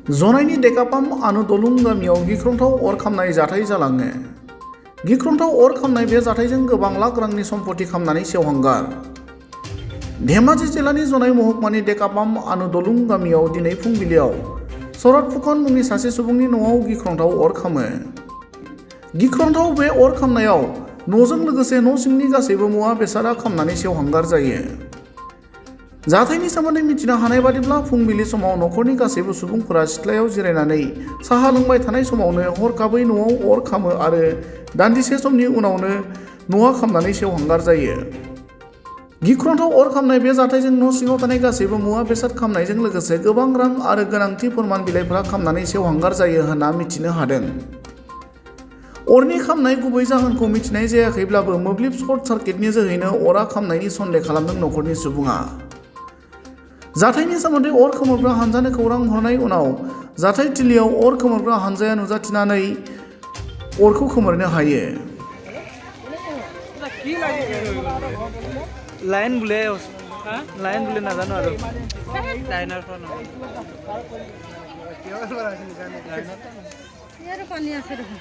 जनायनि डेकापाम आनुदलुं गामियाव गिख्रंथाव अर खामनाय जाथाय जालाङो। गिख्रंथाव अर खामनाय बे जाथायजों गोबां लाख रांनि सम्पति खामनानै सेवहांगार। धेमाजि जिल्लानि जनाय महकुमानि डेकापाम आनुदलुं गामियाव दिनै फुंबिलियाव शरद फुकन मुंनि सासे सुबुंनि न'आव गिख्रंथाव अर खामो। गिख्रंथाव बे अर खामनायाव न'जों लोगोसे न' सिंनि गासैबो मुवा बेसादा खामनानै सेवहांगार जायो। जाथायनि सोमोन्दै मिथिनो हानाय बादिब्ला फुंबिलि समाव न'खरनि गासैबो सुबुंफोरा सिथ्लायाव जिरायनानै साहा लोंबाय थानाय समावनो हरखाबै न'आव अर खामो आरो दान्दिसे समनि उनावनो न'आ खामनानै सेवहांगार जायो। गिख्रंथाव अर खामनाय बे जाथायजों न' सिङाव थानाय गासैबो मुवा बेसाद खामनायजों लोगोसे गोबां रां आरो गोनांथि फोरमान बिलाइफोरा खामनानै सेवहांगार जायो होनना मिथिनो हादों। अरनि खामनाय गुबै जाहोनखौ मिथिनाय जायाखैब्लाबो मोब्लिब सर्ट सार्किटनि जोहैनो अरा खामनायनि सन्देह खालामदों न'खरनि सुबुङा। जाथायनि सोमोन्दै अर खोमोरग्रा हानजानो खौरां हरनाय उनाव जाथाय थिलियाव अर खोमोरग्रा हानजाया नुजाथिनानै अरखौ खोमोरनो हायो। लाइन बुले नाजानो आरो लाइनार पानी আছে দেখুন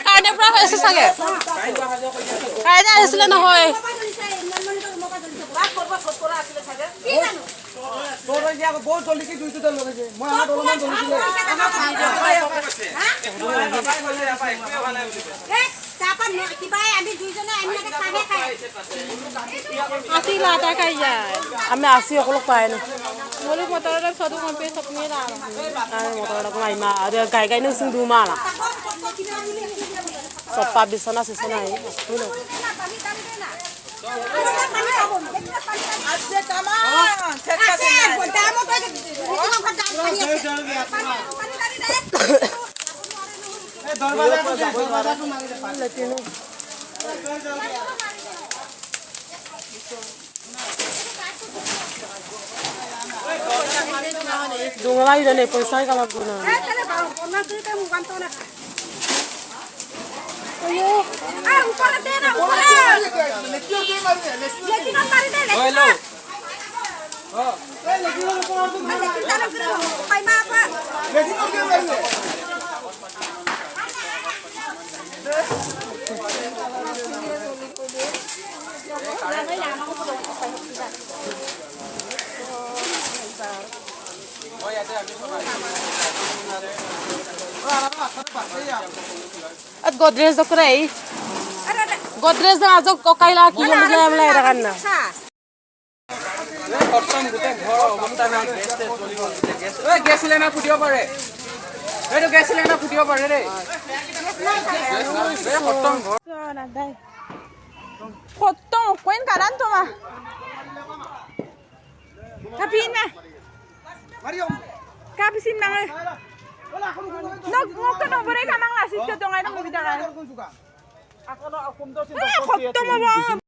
কাইনে পৰা হৈছে চাগে কাইনে আহিছিলে নহয় আমি আসি অকলক পাই না মোলো মটৰটা সদু কম্পে সপনি ৰা মটৰটা কমাই মা গাই গাই নসিং দুমা না সপা বিছনা সিছনা আই তুলো আছে কামা সেটা আছে দামো কই এ দরবাজা তো মারে লেতিনো Dunga ida ne pesa ka maguna. Ayo. Ah, upala tena, upala. Lekio ke mari ne? Lekio mari ne. Hello. Oh. Lekio ko ordu mari. Pai ma apa? Lekio ke mari ne? At Godrej do kurai. Godrej do ajo kokaila ki jomle amla era kanna. খতম গুটে ঘৰ অৱস্থা নাই gas চলিব gas ওই gas সিলিন্ডাৰ ফুটিব পাৰে এইটো gas সিলিন্ডাৰ ফুটিব পাৰে ৰে খতম ঘৰ না dai. Khotong kuen karan to ma. Kapin na. Mariam. Kapisin na nga. Nagmukha na bore ka mang lasit ko to ngayon ng bibitaran. Ako no akum daw sin. Khotong mo ba?